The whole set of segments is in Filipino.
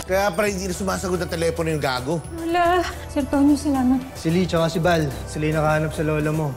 Kaya pala hindi na sumasagot ang telepono yung gago. Wala. Sir Tonyo, salamat. Si Lee tsaka si Val, sila yung nakahanap sa lola mo.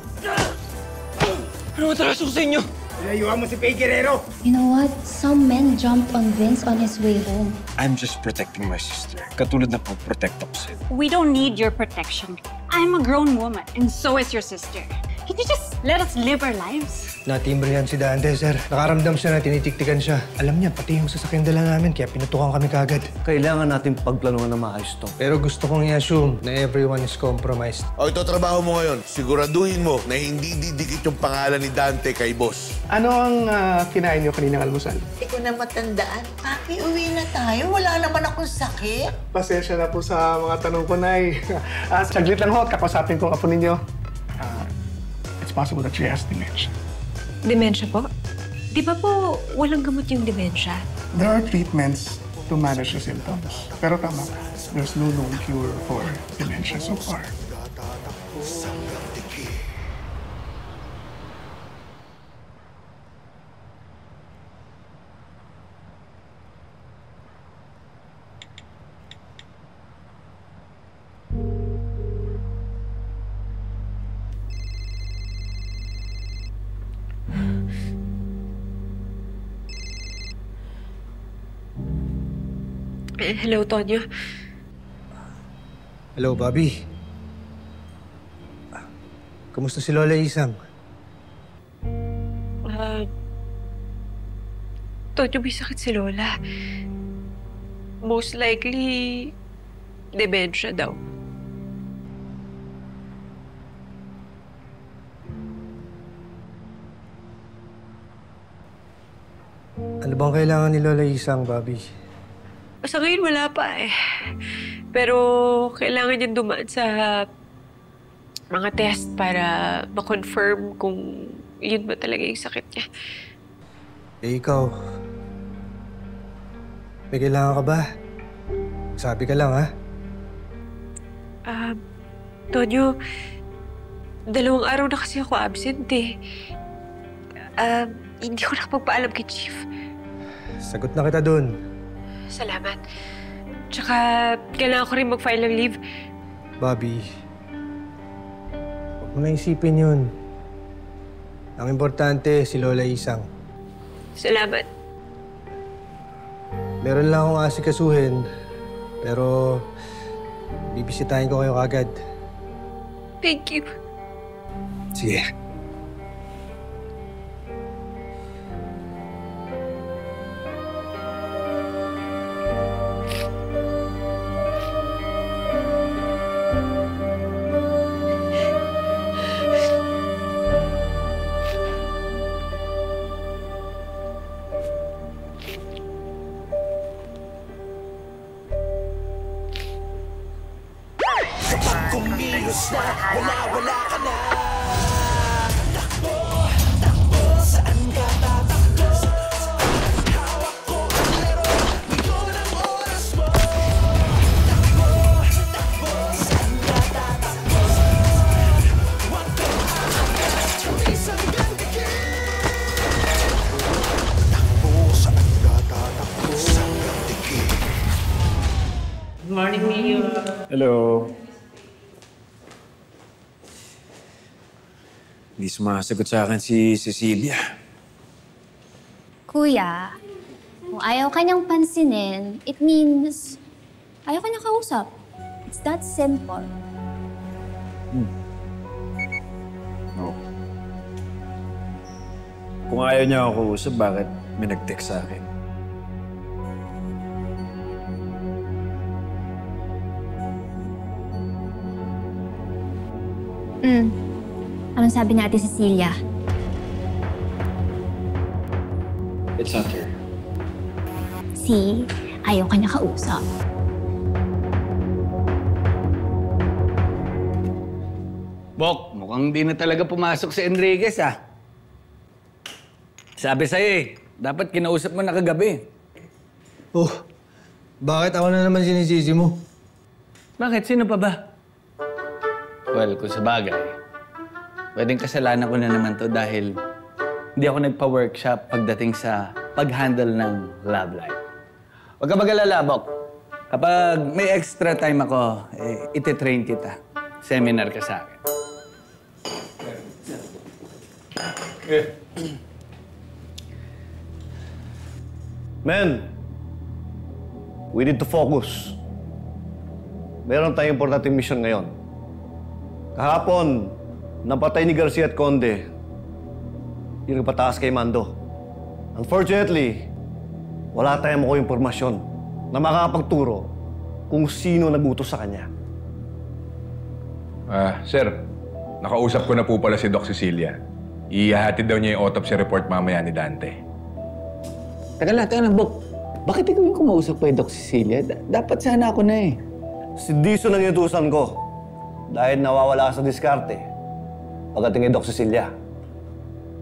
Ano matraso ko sa inyo? Layuan mo si Faye Guerrero! You know what? Some men jumped on Vince on his way home. I'm just protecting my sister. Katulad na pag-protect ako sa'yo. We don't need your protection. I'm a grown woman, and so is your sister. Can you just let us live our lives? Natimbre yan si Dante, sir. Nakaramdam siya na tinitiktikan siya. Alam niya, pati yung sasakyan dala namin, kaya pinutukan kami kagad. Kailangan natin pagplanuhan na maayos to. Pero gusto kong i-assume na everyone is compromised. O ito trabaho mo ngayon. Siguraduhin mo na hindi didikit yung pangalan ni Dante kay boss. Ano ang kinain niyo kaninang almusal? Hindi ko na matandaan. Papi, uwi na tayo. Wala naman akong sakit. Pasensya na po sa mga tanong ko, Nay. Saglit lang ho, kakusapin kong apo ninyo. It's possible that she has dementia. Dementia po? Di ba po walang gamot yung dementia? There are treatments to manage the symptoms. Pero tama ka, there's no known cure for dementia so far. Hello, Tonyo. Hello, Bobby. Kamusta si Lola Isang? Tonyo, may sakit si Lola. Most likely, dementia daw. Ano bang kailangan ni Lola Isang, Bobby? Sa ngayon, wala pa eh. Pero kailangan niya dumaan sa mga test para ma-confirm kung yun ba talaga yung sakit niya. Eh, ikaw. May kailangan ka ba? Sabi ka lang, ha? Tonyo, 2 araw na kasi ako absent eh. Hindi ko nakapagpaalam kay Chief. Sagot na kita dun. Salamat. Tsaka, kailangan ko rin mag-file ng leave. Bobby, huwag mo na isipin yun. Ang importante, si Lola Isang. Salamat. Meron lang akong asikasuhin, pero bibisitahin ko kayo kagad. Thank you. Sige. Kumilos na, wala ka na. Takbo, takbo, saan ka tatakbo? Hawak ko ang laro, bigo ng oras mo. Takbo, takbo, saan ka tatakbo? Huwag kang aakyat, isang gandikit. Takbo, saan ka tatakbo? Isang gandikit. Good morning, Leo. Hello. Hindi sumasagot sa akin si Cecilia. Kuya, kung ayaw ka niyang pansinin, it means ayaw ka niyang kausap. It's that simple. No. Kung ayaw niya ako kausap, bakit may nag-text sa akin? Anong sabi ni Ate Cecilia? It's not her. See, ayaw ka niya kausap. Bok, mukhang di na talaga pumasok si Enriquez, ah. Sabi sa'yo eh, dapat kinausap mo na kagabi. Oh, bakit ako na naman sinisisi mo? Bakit? Sino pa ba? Well, kung sa bagay, pwedeng kasalanan ko na naman to dahil hindi ako nagpa-workshop pagdating sa pag-handle ng love life. Huwag ka mag-alala, Bok. Kapag may extra time ako, ititrain kita. Seminar ka sa akin. Men, we need to focus. Meron tayong importante mission ngayon. Kahapon, napatay ni Garcia at Conde yung pataas kay Mando. Unfortunately, wala tayong makuha impormasyon na makakapagturo kung sino nagutos sa kanya. Sir, nakausap ko na po pala si Doc Cecilia. Ihahatid daw niya yung autopsy report mamaya ni Dante. Teka lang, Bok. Bakit ikaw yung kumausap kay Doc Cecilia? Dapat sana ako na eh. Si Dizon ang inutusan ko dahil nawawala ka sa diskarte pagdating kay Doc Cecilia.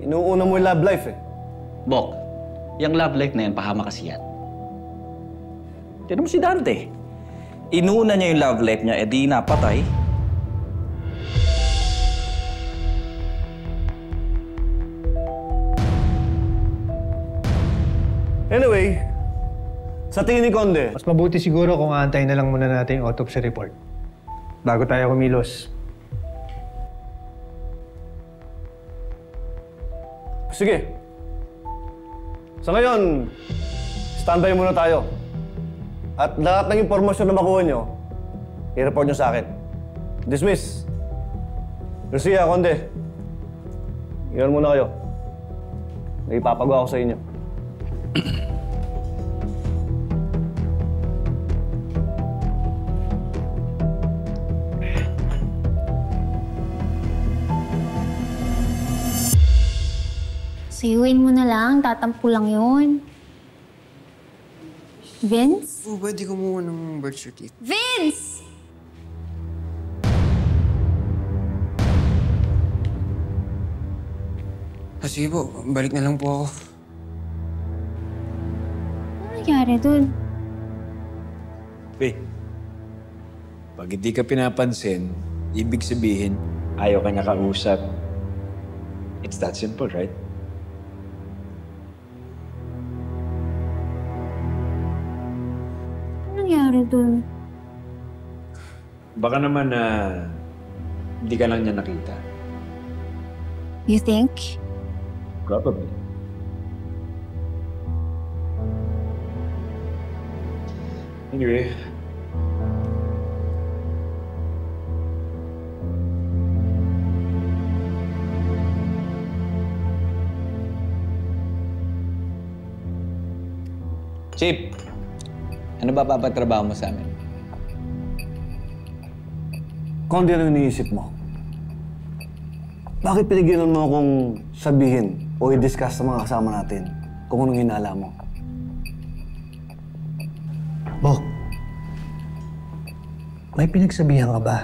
Inuuna mo yung love life eh. Bok, yung love life na yan, pahama kasi yan. Tinan mo si Dante. Inuuna niya yung love life niya, edi napatay. Anyway, sa tingin ni Conde, Mas mabuti siguro kung aantayin na lang muna natin yung autopsy report bago tayo kumilos. sige. Sa ngayon, standby muna tayo. At lahat ng impormasyon na makuha nyo, i-report nyo sa akin. Dismiss. Garcia, Conde. Iyan muna kayo. May ipapagawa ko sa inyo. Sayuin mo na lang, tatampo lang yun. Vince? Oh, pwede kumuha ng birth certificate. Vince! Sige po, balik na lang po ako. Ano nangyari dun? Pag hindi ka pinapansin, ibig sabihin, ayaw ka niya kausap. It's that simple, right? Ano nangyari dun? Baka naman hindi ka lang niya nakita. You think? Probably. Anyway. Chip, ano ba papatrabaho mo sa amin? Conde, ano iniisip mo? Bakit pinigilan mo akong sabihin o i-discuss sa mga kasama natin kung anong hinala mo? Bok, may pinagsabihan ka ba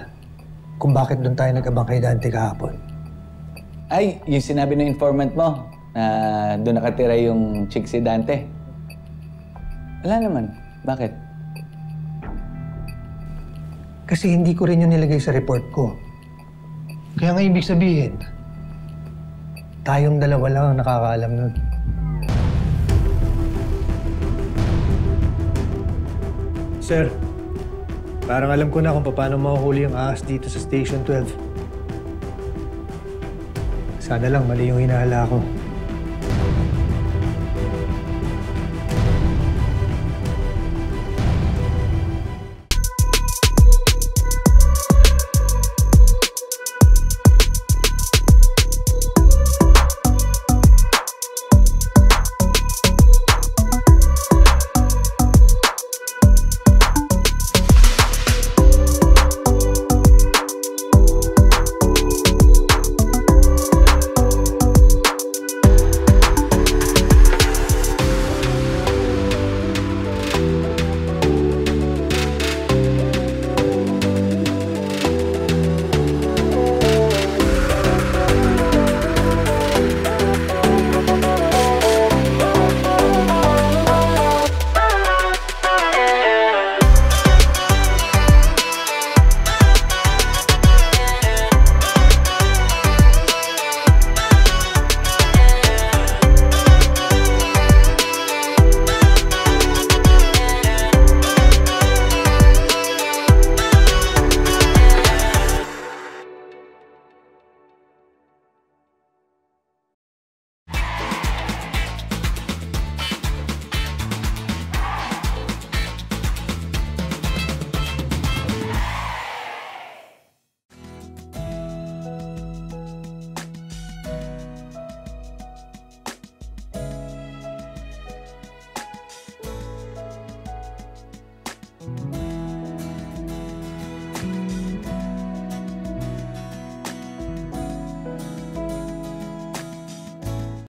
kung bakit doon tayo nag-abang kay Dante kahapon? Ay, yung sinabi ng informant mo na doon nakatira yung chick si Dante. Wala naman. Bakit? Kasi hindi ko rin yun nilagay sa report ko. Kaya nga ibig sabihin, tayong dalawa lang ang nakakaalam nun. Sir, parang alam ko na kung paano mahuhuli ang ahas dito sa Station 12. Sana lang mali yung hinahala ko.